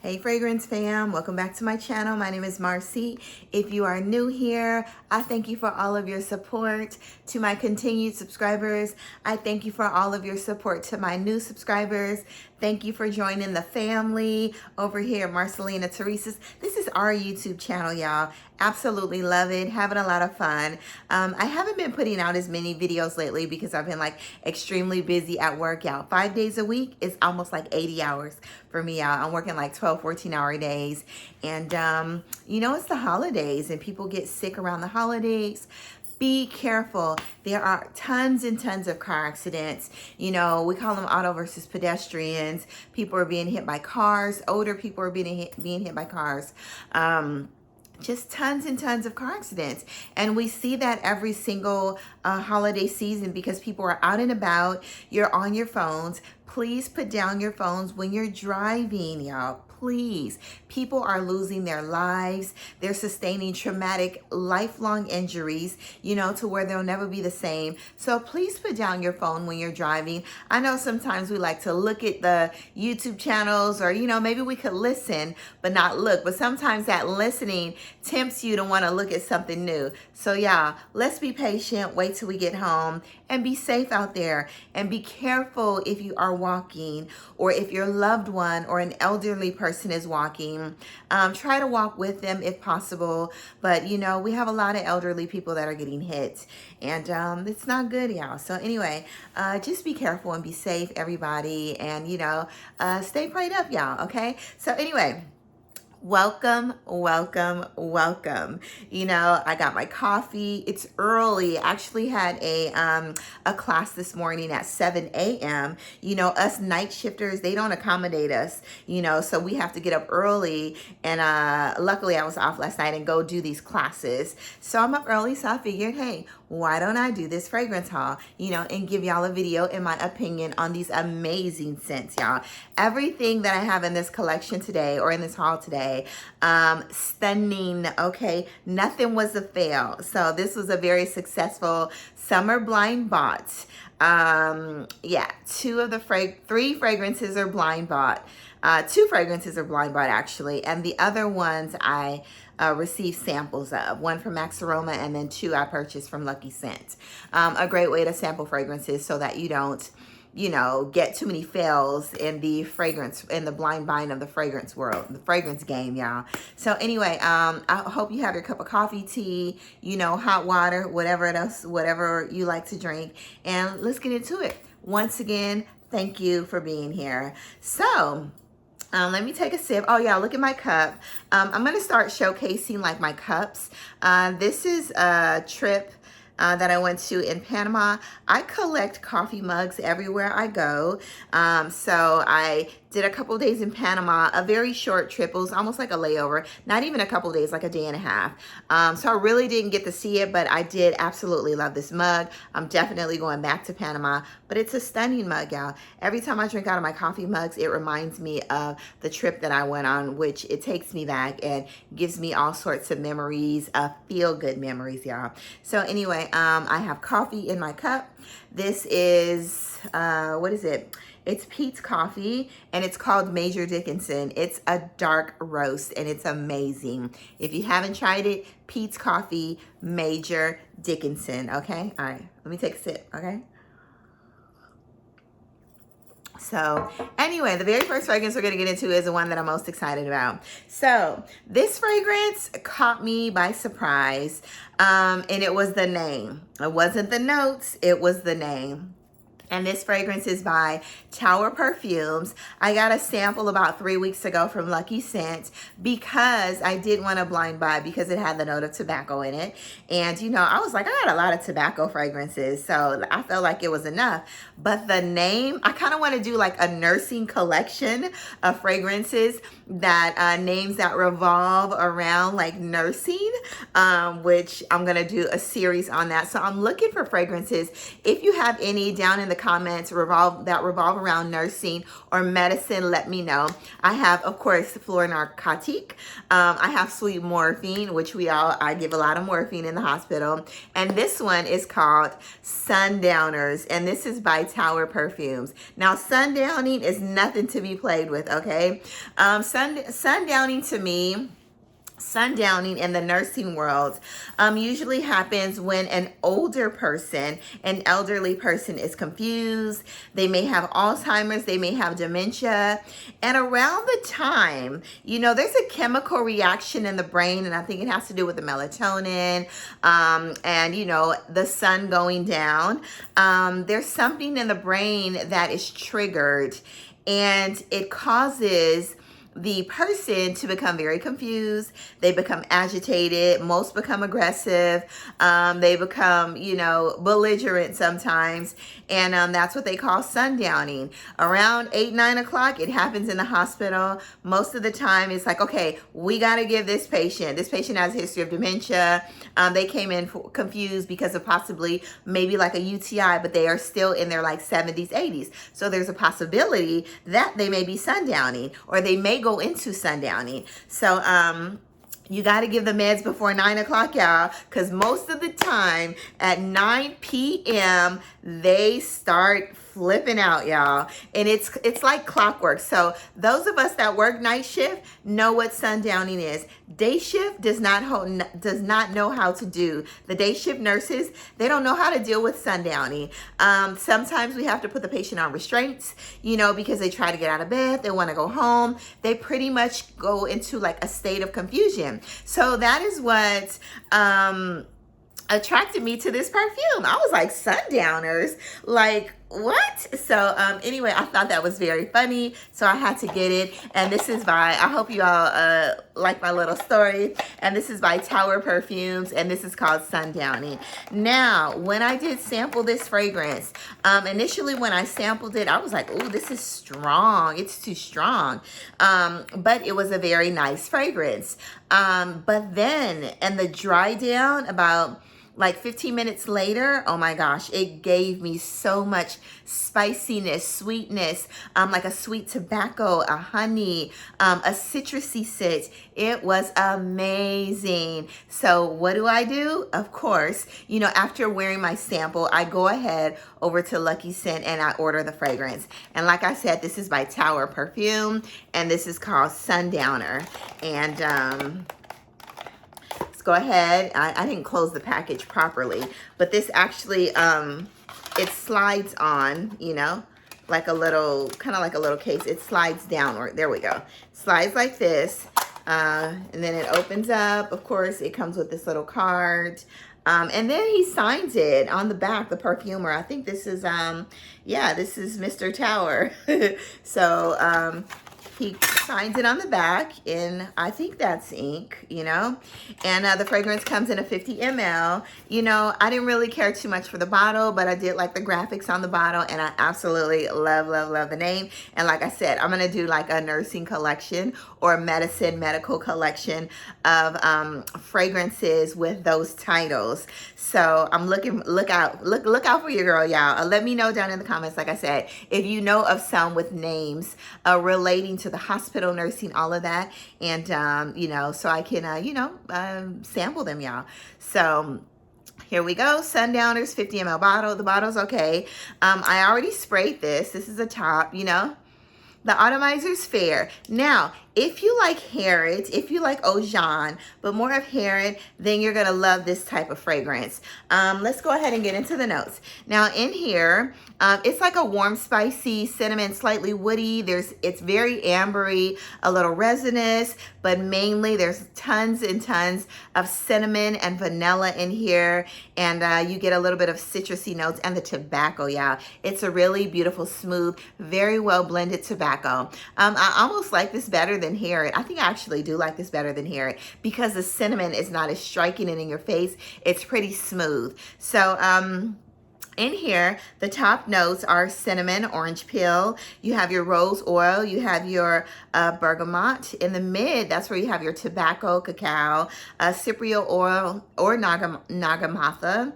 Hey Fragrance fam, welcome back to my channel. My name is Marcy. If you are new here, I thank you for all of your support. To my continued subscribers, I thank you for all of your support. To my new subscribers, thank you for joining the family over here at Marcelena, Theresa's. This is our YouTube channel, y'all. Absolutely love it, having a lot of fun. I haven't been putting out as many videos lately because I've been like extremely busy at work, y'all. 5 days a week is almost like 80 hours for me, y'all. I'm working like 12, 14-hour days. And you know, it's the holidays and people get sick around the holidays. Be careful. There are tons and tons of car accidents. You know, we call them auto versus pedestrians. People are being hit by cars. Older people are being hit by cars. Just tons and tons of car accidents. And we see that every single holiday season because people are out and about. You're on your phones. Please put down your phones when you're driving, y'all. Please. People are losing their lives. They're sustaining traumatic, lifelong injuries, you know, to where they'll never be the same. So please put down your phone when you're driving. I know sometimes we like to look at the YouTube channels or, you know, maybe we could listen but not look. But sometimes that listening tempts you to want to look at something new. So yeah, let's be patient. Wait till we get home and be safe out there. And be careful if you are walking or if your loved one or an elderly person is walking. Try to walk with them if possible. But you know, we have a lot of elderly people that are getting hit and it's not good, y'all. So anyway, just be careful and be safe, everybody. And you know, stay prayed up, y'all. Okay. So anyway, welcome, welcome, welcome. You know, I got my coffee. It's early. I actually had a class this morning at 7 a.m. You know, us night shifters, they don't accommodate us, you know, so we have to get up early. And luckily I was off last night and go do these classes. So I'm up early, so I figured, hey, why don't I do this fragrance haul, you know, and give y'all a video in my opinion on these amazing scents, y'all. Everything that I have in this collection today or in this haul today, stunning, okay? Nothing was a fail. So this was a very successful summer blind bought. Yeah, three fragrances are blind bought. 2 fragrances are blind bought actually, and the other ones I received samples of. 1 from Max Aroma and then 2 I purchased from Lucky Scent. A great way to sample fragrances so that you don't, you know, get too many fails in the fragrance, in the blind buying of the fragrance world, the fragrance game, y'all. So anyway, I hope you have your cup of coffee, tea, you know, hot water, whatever else, whatever you like to drink, and let's get into it. Once again, thank you for being here. So let me take a sip. Oh yeah, look at my cup. I'm gonna start showcasing like my cups. This is a trip that I went to in Panama. I collect coffee mugs everywhere I go. So I did a couple days in Panama, a very short trip. It was almost like a layover, not even a couple days, like a day and a half. So I really didn't get to see it, but I did absolutely love this mug. I'm definitely going back to Panama, but it's a stunning mug, y'all. Every time I drink out of my coffee mugs, it reminds me of the trip that I went on, which it takes me back and gives me all sorts of memories, feel-good memories, y'all. So anyway, I have coffee in my cup. This is, what is it? It's Pete's Coffee, and it's called Major Dickinson. It's a dark roast, and it's amazing. If you haven't tried it, Pete's Coffee, Major Dickinson, okay? All right, let me take a sip, okay? So anyway, the very first fragrance we're going to get into is the one that I'm most excited about. So this fragrance caught me by surprise, and it was the name. It wasn't the notes, it was the name. And this fragrance is by Tauer Perfumes. I got a sample about 3 weeks ago from Lucky Scent because I did want to blind buy because it had the note of tobacco in it. And, you know, I was like, I got a lot of tobacco fragrances, so I felt like it was enough. But the name, I kind of want to do like a nursing collection of fragrances that names that revolve around like nursing, which I'm going to do a series on that. So I'm looking for fragrances. If you have any, down in the comments that revolve around nursing or medicine, let me know. I have, of course, Fleur Narcotique. I have Sweet Morphine, which I give a lot of morphine in the hospital. And this one is called Sundowners, and this is by Tauer Perfumes. Now, sundowning is nothing to be played with, okay? Sundowning to me, sundowning in the nursing world usually happens when an older person, an elderly person is confused. They may have Alzheimer's, they may have dementia. And around the time, there's a chemical reaction in the brain, and I think it has to do with the melatonin and, the sun going down. There's something in the brain that is triggered, and it causes the person to become very confused. They become agitated. Most become aggressive. They become, belligerent sometimes. And that's what they call sundowning. Around 8, 9 o'clock, it happens in the hospital. Most of the time, it's like, okay, we got to give this patient has a history of dementia. They came in confused because of possibly maybe like a UTI, but they are still in their like 70s, 80s. So there's a possibility that they may be sundowning, or they may go into sundowning. So you got to give the meds before 9 o'clock, y'all, because most of the time at 9 p.m. they start flipping out, y'all, and it's like clockwork. So those of us that work night shift know what sundowning is. Day shift does not know how to do. The day shift nurses, they don't know how to deal with sundowning. Sometimes we have to put the patient on restraints, because they try to get out of bed, they want to go home. They pretty much go into like a state of confusion. So that is what attracted me to this perfume. I was like, sundowners, like what? So anyway, I thought that was very funny, so I had to get it. And this is by, I hope you all like my little story, and this is by Tauer Perfumes, and this is called Sundowning. Now, when I did sample this fragrance, initially when I sampled it, I was like, oh, this is strong, it's too strong, but it was a very nice fragrance. But then, and the dry down about like 15 minutes later, oh my gosh, it gave me so much spiciness, sweetness, like a sweet tobacco, a honey, a citrusy scent. It was amazing. So what do? Of course, after wearing my sample, I go ahead over to Lucky Scent and I order the fragrance. And like I said, this is by Tauer Perfume, and this is called Sundowner. And go ahead. I didn't close the package properly, but this actually, it slides on, like a little, kind of like a little case. It slides downward. There we go. Slides like this. And then it opens up. Of course, it comes with this little card. And then he signs it on the back, the perfumer. I think this is, yeah, this is Mr. Tauer. So, he signs it on the back in, I think that's ink, and the fragrance comes in a 50 ml. I didn't really care too much for the bottle, but I did like the graphics on the bottle, and I absolutely love the name. And like I said, I'm going to do like a nursing collection or a medical collection of fragrances with those titles. So I'm look out for your girl, y'all. Let me know down in the comments, like I said, if you know of some with names relating to the hospital, nursing, all of that, and so I can sample them, y'all. So here we go. Sundowners, 50 ml bottle. The bottle's okay. I already sprayed this. This is a top, The atomizer's fair. Now, if you like Harrods, if you like Eau Jaune, but more of Harrods, then you're gonna love this type of fragrance. Let's go ahead and get into the notes. Now in here, it's like a warm, spicy cinnamon, slightly woody. It's very ambery, a little resinous, but mainly there's tons and tons of cinnamon and vanilla in here. And you get a little bit of citrusy notes and the tobacco, y'all. It's a really beautiful, smooth, very well blended tobacco. I almost like this better than Harrods. I think I actually do like this better than Harrods because the cinnamon is not as striking and in your face. It's pretty smooth. So, in here, the top notes are cinnamon, orange peel. You have your rose oil. You have your bergamot. In the mid, that's where you have your tobacco, cacao, Cypriol oil or Nagarmotha.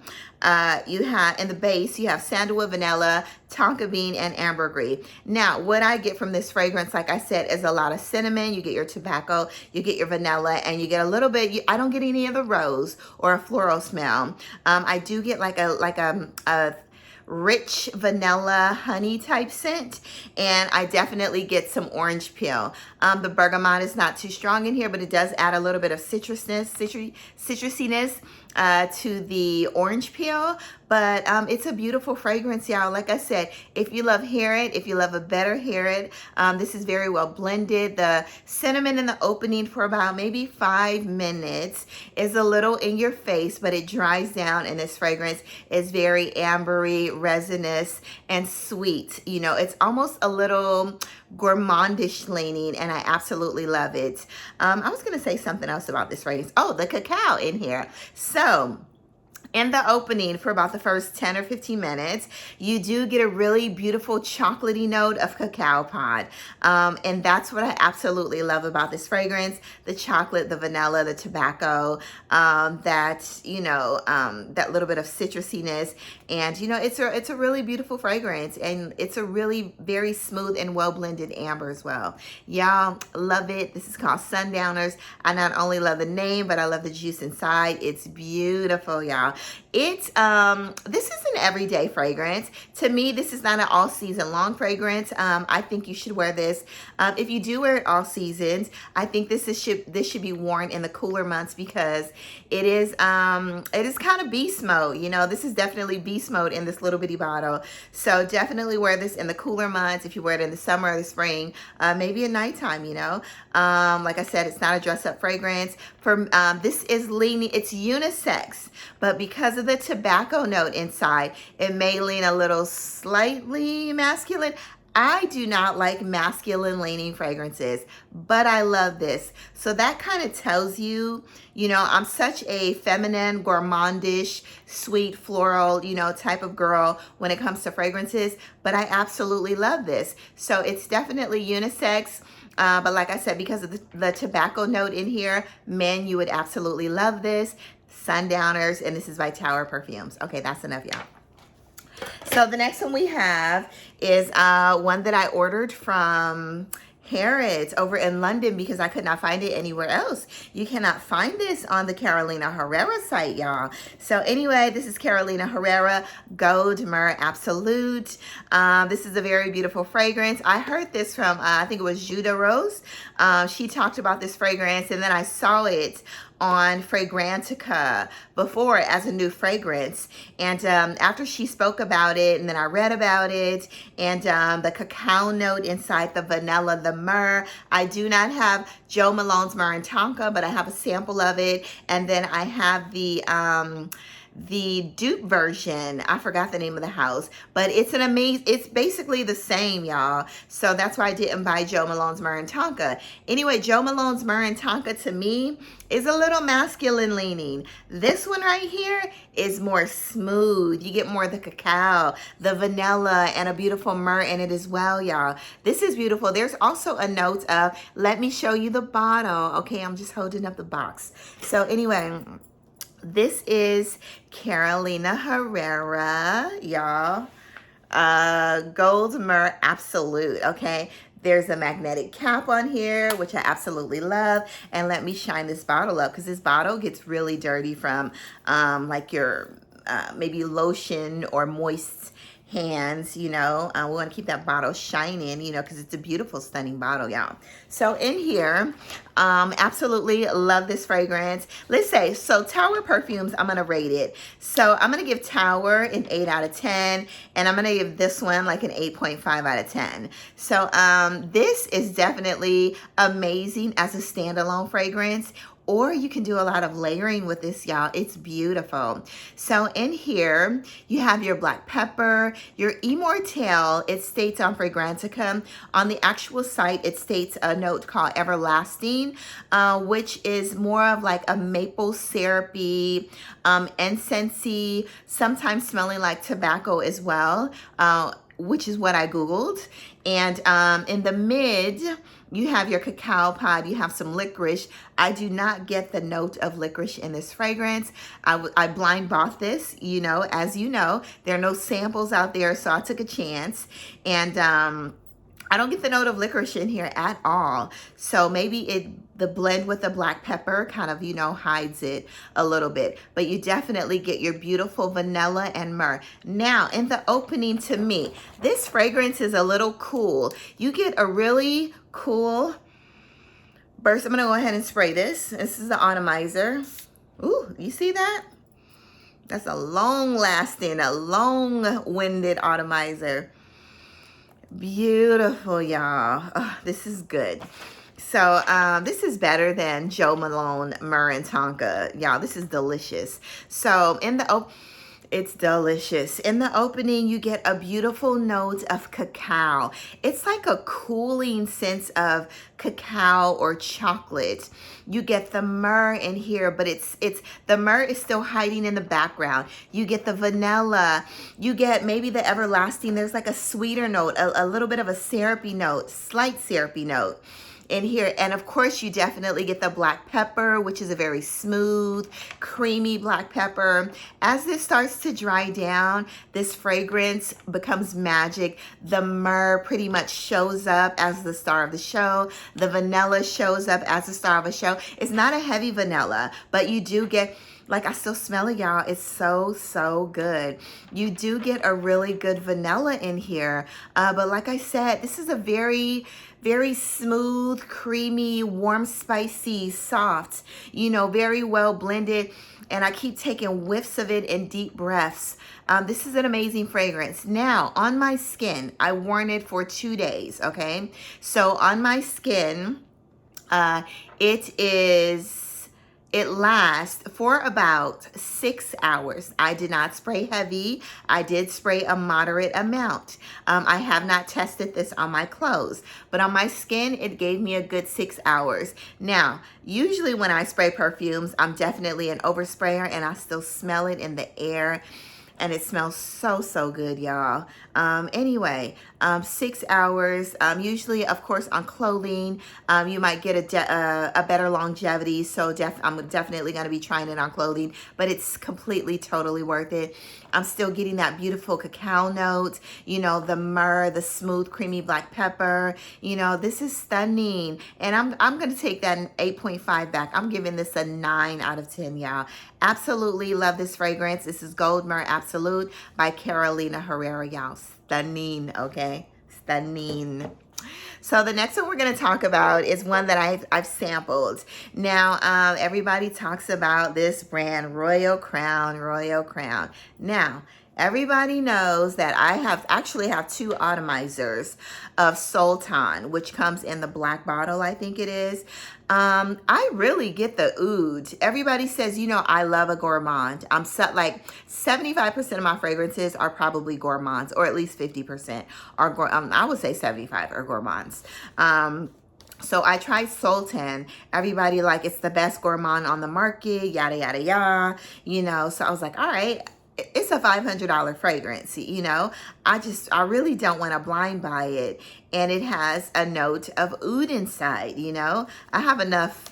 you have, in the base, you have Sandalwood, Vanilla, Tonka Bean, and Ambergris. Now, what I get from this fragrance, like I said, is a lot of cinnamon. You get your tobacco, you get your vanilla, and you get a little bit, I don't get any of the rose or a floral smell. I do get like a rich vanilla honey type scent, and I definitely get some orange peel. The bergamot is not too strong in here, but it does add a little bit of citrusiness to the orange peel. But it's a beautiful fragrance, y'all. Like I said, if you love Harrod, if you love a better Harrod, this is very well blended. The cinnamon in the opening for about maybe 5 minutes is a little in your face, but it dries down, and this fragrance is very ambery, resinous, and sweet. You know, it's almost a little gourmandish leaning, and I absolutely love it. I was going to say something else about this fragrance. Oh, the cacao in here. So in the opening, for about the first 10 or 15 minutes, you do get a really beautiful chocolatey note of cacao pod. And that's what I absolutely love about this fragrance. The chocolate, the vanilla, the tobacco, that, you know, that little bit of citrusiness. And, you know, it's a really beautiful fragrance. And it's a really very smooth and well-blended amber as well. Y'all, love it. This is called Sundowners. I not only love the name, but I love the juice inside. It's beautiful, y'all. It's this is an everyday fragrance. To me, this is not an all season long fragrance. I think you should wear this. If you do wear it all seasons, I think this should be worn in the cooler months, because it is kind of beast mode. You know, this is definitely beast mode in this little bitty bottle. So definitely wear this in the cooler months. If you wear it in the summer or the spring, maybe at nighttime, you know. Like I said, it's not a dress up fragrance. This is leaning, it's unisex, but because of the tobacco note inside, it may lean a little slightly masculine. I do not like masculine leaning fragrances, but I love this. So that kind of tells you, you know, I'm such a feminine, gourmandish, sweet, floral, you know, type of girl when it comes to fragrances, but I absolutely love this. So it's definitely unisex. But like I said, because of the tobacco note in here, men, you would absolutely love this. Sundowners, and this is by Tauer Perfumes. Okay, that's enough, y'all. So the next one we have is one that I ordered from Harrods over in London, because I could not find it anywhere else. You cannot find this on the Carolina Herrera site, y'all. So anyway, this is Carolina Herrera Gold Myrrh Absolute. This is a very beautiful fragrance. I heard this from, I think it was Woody Rose. She talked about this fragrance, and then I saw it on Fragrantica before as a new fragrance. And after she spoke about it, and then I read about it, and the cacao note inside the vanilla, the myrrh. I do not have Jo Malone's Myrrh and Tonka, but I have a sample of it. And then I have the dupe version. I forgot the name of the house, but it's an amazing, it's basically the same, y'all. So that's why I didn't buy Jo Malone's Myrrh and Tonka. Anyway, Jo Malone's Myrrh and Tonka to me is a little masculine leaning. This one right here is more smooth. You get more of the cacao, the vanilla, and a beautiful myrrh in it as well, y'all. This is beautiful. There's also a note of, let me show you the bottle. Okay, I'm just holding up the box. So anyway, this is Carolina Herrera, y'all. Gold Myrrh Absolute, okay? There's a magnetic cap on here, which I absolutely love. And let me shine this bottle up, because this bottle gets really dirty from like your maybe lotion or moist hands, you know. We want to keep that bottle shining, you know, because it's a beautiful, stunning bottle, y'all. So in here, absolutely love this fragrance. Let's say, so Tauer Perfumes, I'm going to rate it. So I'm going to give Tauer an 8 out of 10, and I'm going to give this one like an 8.5 out of 10. So this is definitely amazing as a standalone fragrance. Or you can do a lot of layering with this, y'all. It's beautiful. So in here, you have your black pepper, your Immortelle. It states on Fragrantica. On the actual site, it states a note called Everlasting, which is more of like a maple syrupy, incensey, sometimes smelling like tobacco as well. which is what I Googled. And in the mid, you have your cacao pod, you have some licorice. I do not get the note of licorice in this fragrance. I blind bought this, you know, as you know, there are no samples out there, so I took a chance. And I don't get the note of licorice in here at all. So maybe the blend with the black pepper kind of, you know, hides it a little bit. But you definitely get your beautiful vanilla and myrrh. Now, in the opening, to me, this fragrance is a little cool. You get a really cool burst. I'm gonna go ahead and spray this. This is the atomizer. Ooh, you see that? That's a long-lasting, a long-winded atomizer. Beautiful, y'all. Oh, this is good. So this is better than Jo Malone, Myrrh, and Tonka. Y'all, this is delicious. So it's delicious. In the opening, you get a beautiful note of cacao. It's like a cooling sense of cacao or chocolate. You get the myrrh in here, but it's the myrrh is still hiding in the background. You get the vanilla. You get maybe the everlasting. There's like a sweeter note, a little bit of a syrupy note, slight syrupy note in here. And of course, you definitely get the black pepper, which is a very smooth, creamy black pepper. As this starts to dry down, this fragrance becomes magic. The myrrh pretty much shows up as the star of the show. The vanilla shows up as the star of a show. It's not a heavy vanilla, but you do get, like, I still smell it, y'all. It's so, so good. You do get a really good vanilla in here. But like I said, this is a very, very smooth, creamy, warm, spicy, soft, you know, very well blended. And I keep taking whiffs of it in deep breaths. This is an amazing fragrance. Now, on my skin, I worn it for 2 days, okay? So on my skin, it lasts for about 6 hours. I did not spray heavy. I did spray a moderate amount. I have not tested this on my clothes, but on my skin, it gave me a good 6 hours. Now, usually when I spray perfumes, I'm definitely an oversprayer and I still smell it in the air. And it smells so, so good, y'all. Anyway, 6 hours. Usually, of course, on clothing, you might get a better longevity. So I'm definitely going to be trying it on clothing. But it's completely, totally worth it. I'm still getting that beautiful cacao note. You know, the myrrh, the smooth, creamy black pepper. You know, this is stunning. And I'm going to take that an 8.5 back. I'm giving this a 9 out of 10, y'all. Absolutely love this fragrance. This is Gold Myrrh Absolute by Carolina Herrera, y'all. Stunning, okay? Stunning. So the next one we're going to talk about is one that I've sampled. Now, everybody talks about this brand, Royal Crown, Royal Crown. Now, everybody knows that I actually have 2 atomizers of Sultan, which comes in the black bottle, I think it is. I really get the oud. Everybody says, you know, I love a gourmand. Like 75% of my fragrances are probably gourmands, or at least 50% are, I would say 75 are gourmands. So I tried Sultan. Everybody like, it's the best gourmand on the market, yada, yada, yada, you know. So I was like, all right, it's a $500 fragrance, you know. I really don't want to blind buy it. And it has a note of oud inside, you know. I have enough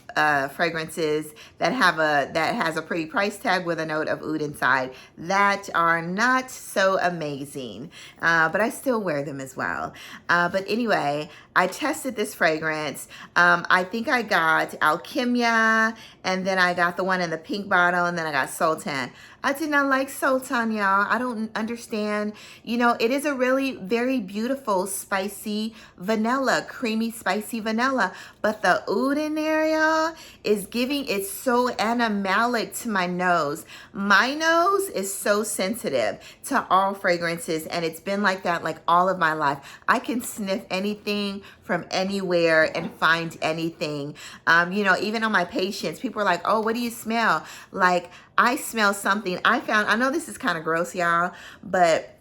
fragrances that has a pretty price tag with a note of oud inside that are not so amazing, but I still wear them as well. But anyway, I tested this fragrance. I think I got Alchemia, and then I got the one in the pink bottle, and then I got Sultan. I did not like Sultan, y'all. I don't understand. You know, it is a really very beautiful, spicy vanilla, creamy, spicy vanilla. But the oud in there, y'all, is giving, it's so animalic to my nose. My nose is so sensitive to all fragrances, and it's been like that like all of my life. I can sniff anything from anywhere and find anything. You know, even on my patients, people are like, oh, what do you smell? Like, I smell something. I know this is kind of gross, y'all, but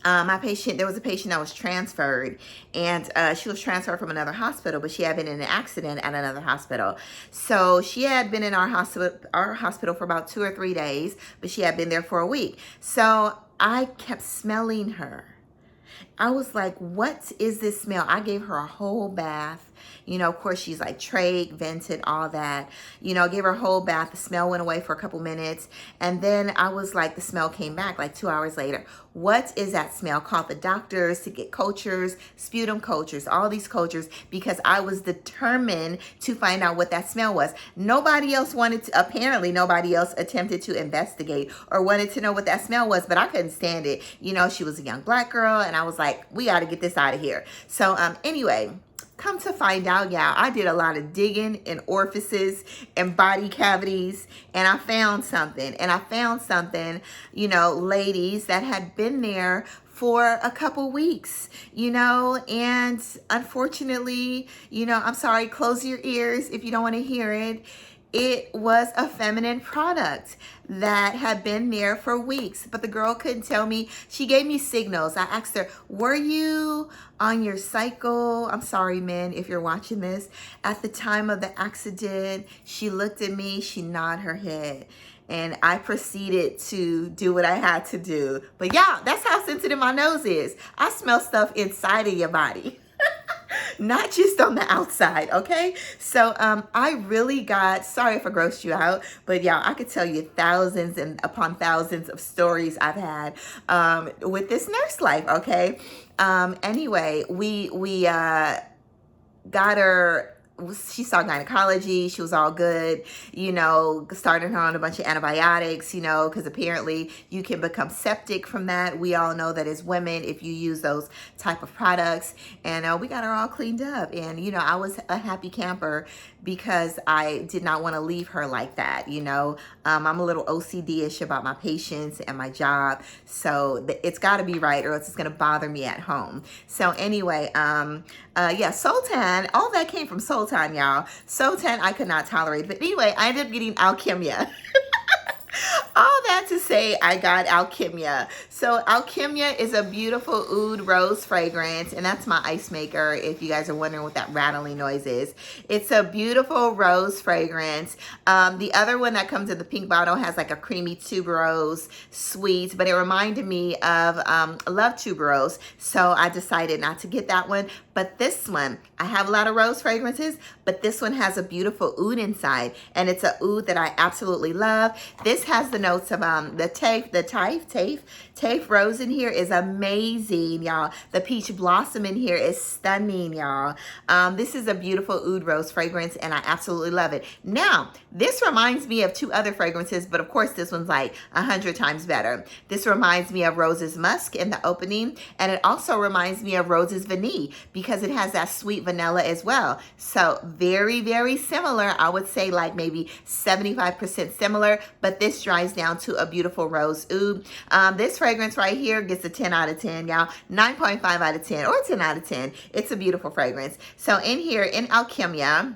there was a patient that was transferred, and she was transferred from another hospital, but she had been in an accident at another hospital. So she had been in our hospital for about 2 or 3 days, but she had been there for a week. So I kept smelling her. I was like, what is this smell? I gave her a whole bath. You know, of course, she's like trach, vented, all that. You know, gave her a whole bath. The smell went away for a couple minutes. And then I was like, the smell came back like 2 hours later. What is that smell? Called the doctors to get cultures, sputum cultures, all these cultures, because I was determined to find out what that smell was. Nobody else wanted to, apparently nobody else attempted to investigate or wanted to know what that smell was, but I couldn't stand it. You know, she was a young black girl, and I was like, we got to get this out of here. So anyway, come to find out, y'all, I did a lot of digging in orifices and body cavities, and I found something. And I found something, you know, ladies, that had been there for a couple weeks, you know, and unfortunately, you know, I'm sorry, close your ears if you don't want to hear it. It was a feminine product that had been there for weeks, but the girl couldn't tell me. She gave me signals. I asked her, were you on your cycle? I'm sorry, men, if you're watching this. At the time of the accident, she looked at me, she nodded her head, and I proceeded to do what I had to do. But yeah, that's how sensitive my nose is. I smell stuff inside of your body. Not just on the outside, okay? So I really got, sorry if I grossed you out, but yeah, I could tell you thousands and upon thousands of stories I've had with this nurse life, okay? Anyway, we got her. She saw gynecology. She was all good, you know, started her on a bunch of antibiotics, you know, because apparently you can become septic from that. We all know that as women, if you use those type of products, and we got her all cleaned up. And, you know, I was a happy camper because I did not want to leave her like that, you know. I'm a little OCD-ish about my patients and my job. So it's got to be right or else it's going to bother me at home. So anyway, yeah, Sultan, all that came from Sultan, y'all. Sultan, I could not tolerate. But anyway, I ended up getting Alchemia. All that to say, I got Alchemia. So Alchemia is a beautiful oud rose fragrance, and that's my ice maker, if you guys are wondering what that rattling noise is. It's a beautiful rose fragrance. The other one that comes in the pink bottle has like a creamy tuberose sweet, but it reminded me of Love Tuberose, so I decided not to get that one. But this one, I have a lot of rose fragrances, but this one has a beautiful oud inside, and it's a oud that I absolutely love. This has the notes of the Taif Rose in here is amazing, y'all. The peach blossom in here is stunning, y'all. This is a beautiful oud rose fragrance, and I absolutely love it. Now, this reminds me of two other fragrances, but of course this one's like 100 times better. This reminds me of Rose's Musk in the opening, and it also reminds me of Rose's Vanilla because it has that sweet vanilla as well. So very, very similar. I would say like maybe 75% similar, but this dries down to a beautiful rose oud. This fragrance right here gets a 10 out of 10, y'all. 9.5 out of 10 or 10 out of 10. It's a beautiful fragrance. So in here, in Alchemia,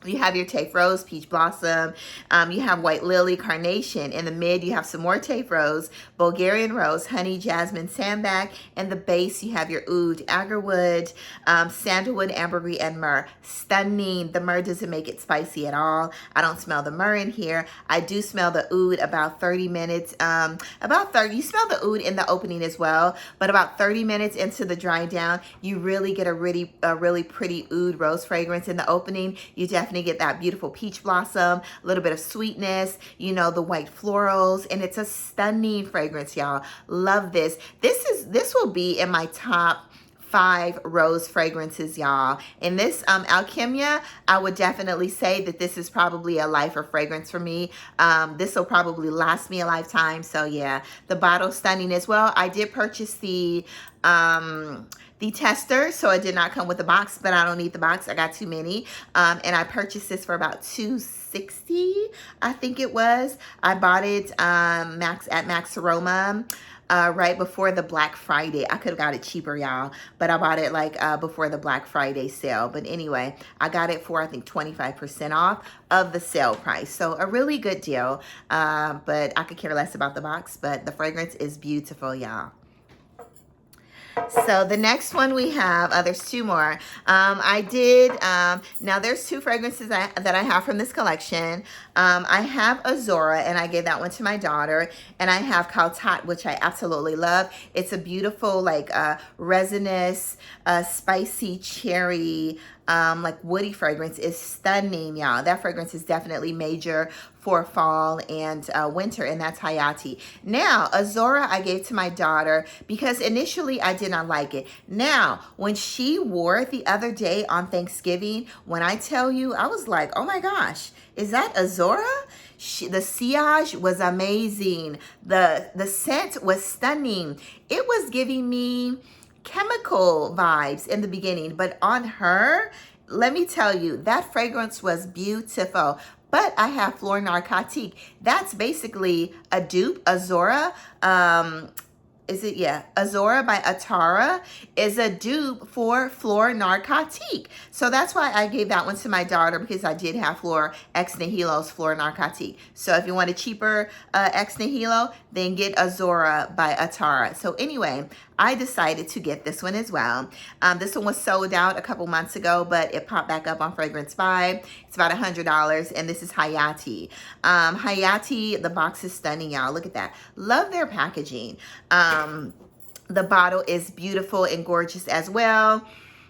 you have your Taif Rose, Peach Blossom. You have White Lily, Carnation. In the mid, you have some more Taif Rose, Bulgarian Rose, Honey, Jasmine Sambac. And the base, you have your Oud, Agarwood, Sandalwood, Ambergris and Myrrh. Stunning. The myrrh doesn't make it spicy at all. I don't smell the myrrh in here. I do smell the oud about 30 minutes. You smell the oud in the opening as well, but about 30 minutes into the dry down, you really get a really pretty oud rose fragrance in the opening. You definitely get that beautiful peach blossom, a little bit of sweetness, you know, the white florals, and it's a stunning fragrance, y'all. Love this. This will be in my top 5 rose fragrances, y'all. In this Alchemia, I would definitely say that this is probably a lifer fragrance for me. This will probably last me a lifetime. So yeah, the bottle's stunning as well. I did purchase the tester, so it did not come with the box, but I don't need the box. I got too many. And I purchased this for about $260, I think it was. I bought it at Max Aroma right before the Black Friday. I could have got it cheaper, y'all, but I bought it like before the Black Friday sale. But anyway, I got it for I think 25% off of the sale price. So a really good deal, but I could care less about the box, but the fragrance is beautiful, y'all. So the next one we have, there's two more. I did, now there's two fragrances that I have from this collection. I have Azora, and I gave that one to my daughter. And I have Kaltat, which I absolutely love. It's a beautiful, like, resinous, spicy cherry, like woody fragrance. Is stunning, y'all. That fragrance is definitely major for fall and winter, and that's Hayati. Now, Azora I gave to my daughter because initially I did not like it. Now, when she wore it the other day on Thanksgiving, when I tell you, I was like, oh my gosh, is that Azora? The sillage was amazing. The scent was stunning. It was giving me chemical vibes in the beginning, but on her, let me tell you, that fragrance was beautiful. But I have Fleur Narcotique. That's basically a dupe. Azora, is it? Yeah. Azora by Atara is a dupe for Fleur Narcotique. So that's why I gave that one to my daughter, because I did have Fleur Ex Nihilo's Fleur Narcotique. So if you want a cheaper Ex Nihilo, then get Azora by Atara. So anyway, I decided to get this one as well. This one was sold out a couple months ago, but it popped back up on Fragrance Vibe. It's about $100, and this is Hayati. Hayati, the box is stunning, y'all. Look at that. Love their packaging. The bottle is beautiful and gorgeous as well.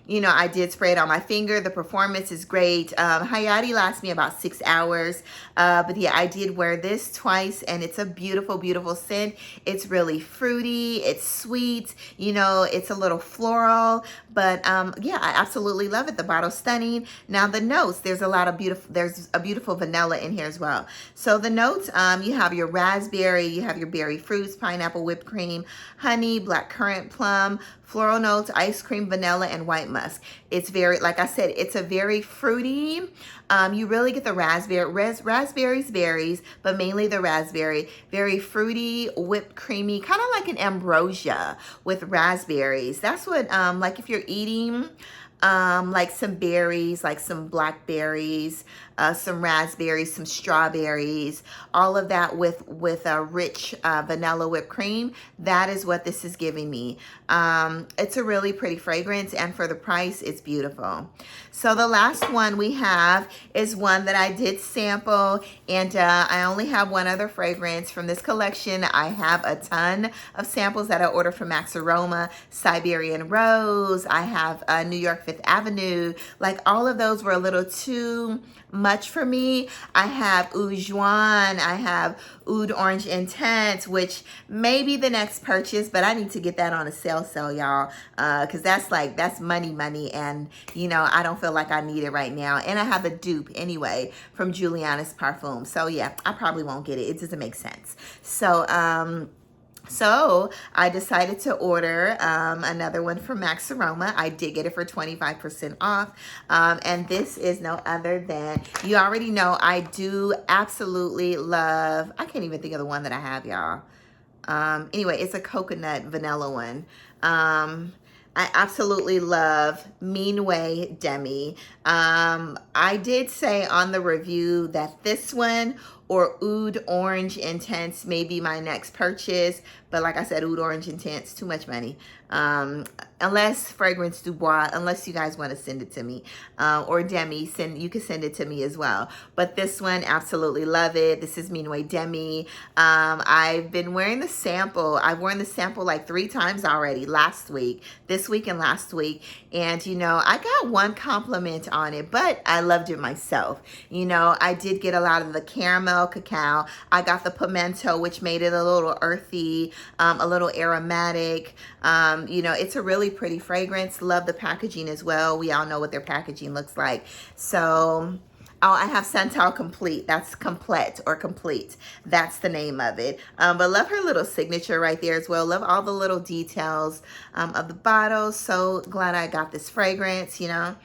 You know, I did spray it on my finger. The performance is great. Hayati lasts me about 6 hours. But yeah, I did wear this twice, and it's a beautiful, beautiful scent. It's really fruity. It's sweet. You know, it's a little floral. But yeah, I absolutely love it. The bottle's stunning. Now the notes, there's a beautiful vanilla in here as well. So the notes, you have your raspberry, you have your berry fruits, pineapple, whipped cream, honey, blackcurrant, plum, floral notes, ice cream, vanilla, and white musk. It's very, like I said, it's a very fruity. You really get the raspberries, berries, but mainly the raspberry. Very fruity, whipped creamy, kind of like an ambrosia with raspberries. That's what, like if you're eating like some berries, like some blackberries, some raspberries, some strawberries, all of that with a rich vanilla whipped cream. That is what this is giving me. It's a really pretty fragrance, and for the price, it's beautiful. So the last one we have is one that I did sample, and I only have one other fragrance from this collection. I have a ton of samples that I ordered from Max Aroma, Siberian Rose. I have New York Fifth Avenue. Like, all of those were a little too much for me. I have Oud Juan. I have Oud Orange Intense, which may be the next purchase, but I need to get that on a sale, y'all, because that's money, and you know, I don't feel like I need it right now. And I have a dupe anyway from Juliana's Parfum. So yeah, I probably won't get it. It doesn't make sense. So I decided to order another one from Max Aroma. I did get it for 25% off. And this is no other than, you already know, I do absolutely love, I can't even think of the one that I have, y'all. Anyway, it's a coconut vanilla one. I absolutely love Minuit Demi. I did say on the review that this one or Oud Orange Intense may be my next purchase. But like I said, Oud Orange Intense, too much money. Unless Fragrance Du Bois, unless you guys want to send it to me. Or Demi, you can send it to me as well. But this one, absolutely love it. This is Minuit Demi. I've been wearing the sample. I've worn the sample like 3 times already, this week and last week. And, you know, I got one compliment on it, but I loved it myself. You know, I did get a lot of the caramel cacao. I got the pimento, which made it a little earthy, a little aromatic. You know, it's a really pretty fragrance. Love the packaging as well. We all know what their packaging looks like. So, oh, I have Santal Complete. That's Complete or Complete. That's the name of it. But love her little signature right there as well. Love all the little details of the bottle. So glad I got this fragrance, you know.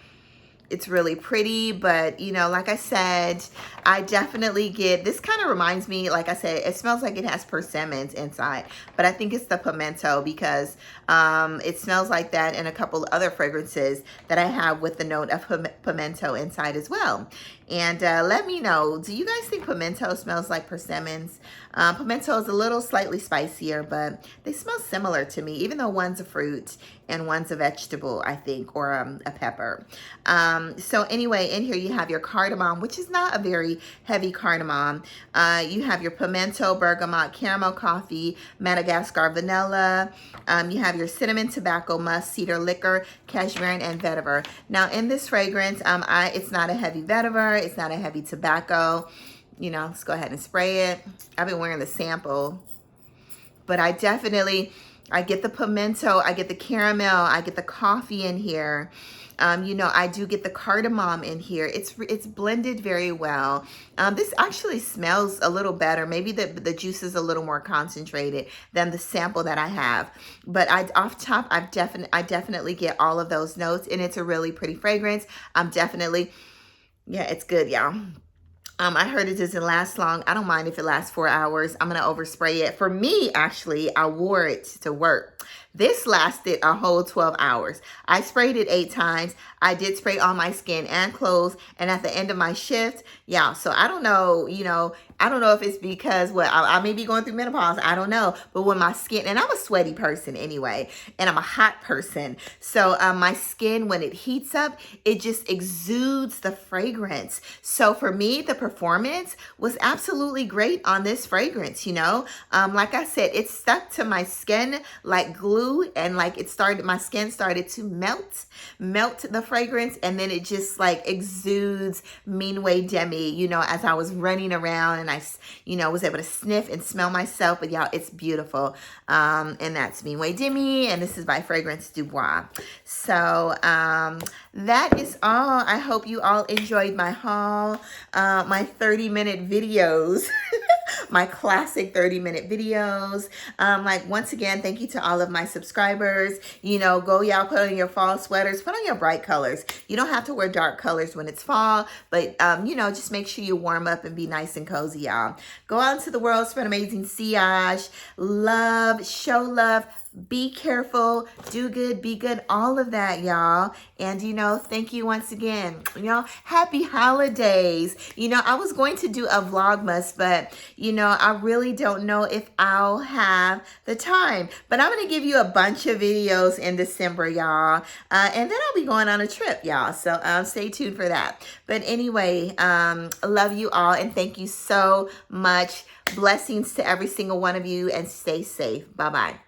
It's really pretty, but you know, like I said, I definitely get, this kind of reminds me, like I said, it smells like it has persimmons inside, but I think it's the pimento because it smells like that in a couple of other fragrances that I have with the note of pimento inside as well. And let me know, do you guys think pimento smells like persimmons? Pimento is a little slightly spicier, but they smell similar to me, even though one's a fruit and one's a vegetable, I think, or a pepper. So anyway, in here you have your cardamom, which is not a very heavy cardamom. You have your pimento, bergamot, caramel coffee, Madagascar vanilla. You have your cinnamon, tobacco, musk, cedar liquor, cashmeran, and vetiver. Now in this fragrance, it's not a heavy vetiver, it's not a heavy tobacco. You know, let's go ahead and spray it. I've been wearing the sample, but I get the pimento, I get the caramel, I get the coffee in here. You know, I do get the cardamom in here. It's blended very well. This actually smells a little better. Maybe the juice is a little more concentrated than the sample that I have. But off top, I definitely get all of those notes, and it's a really pretty fragrance. Yeah, it's good, y'all. I heard it doesn't last long. I don't mind if it lasts 4 hours. I'm going to overspray it. For me, actually, I wore it to work. This lasted a whole 12 hours. I sprayed it 8 times. I did spray on my skin and clothes. And at the end of my shift, yeah, so I don't know, you know, I don't know if it's because I may be going through menopause. I don't know. But when my skin, and I'm a sweaty person anyway, and I'm a hot person. So my skin, when it heats up, it just exudes the fragrance. So for me, the performance was absolutely great on this fragrance, you know. Like I said, it stuck to my skin like glue, and like my skin started to melt the fragrance, and then it just like exudes Minuit Demi, you know, as I was running around and I, you know, was able to sniff and smell myself. But y'all, it's beautiful. And that's Minuit Demi, and this is by Fragrance Du Bois. So that is all. I hope you all enjoyed my haul, my 30-minute videos. My classic 30-minute videos. Like, once again, thank you to all of my subscribers. You know, go y'all, put on your fall sweaters, put on your bright colors. You don't have to wear dark colors when it's fall, but you know, just make sure you warm up and be nice and cozy, y'all. Go out into the world, spread amazing sillage, love, show love, be careful, do good, be good, all of that, y'all. And, you know, thank you once again. You know, happy holidays. You know, I was going to do a Vlogmas, but, you know, I really don't know if I'll have the time. But I'm going to give you a bunch of videos in December, y'all. And then I'll be going on a trip, y'all. So stay tuned for that. But anyway, love you all, and thank you so much. Blessings to every single one of you, and stay safe. Bye-bye.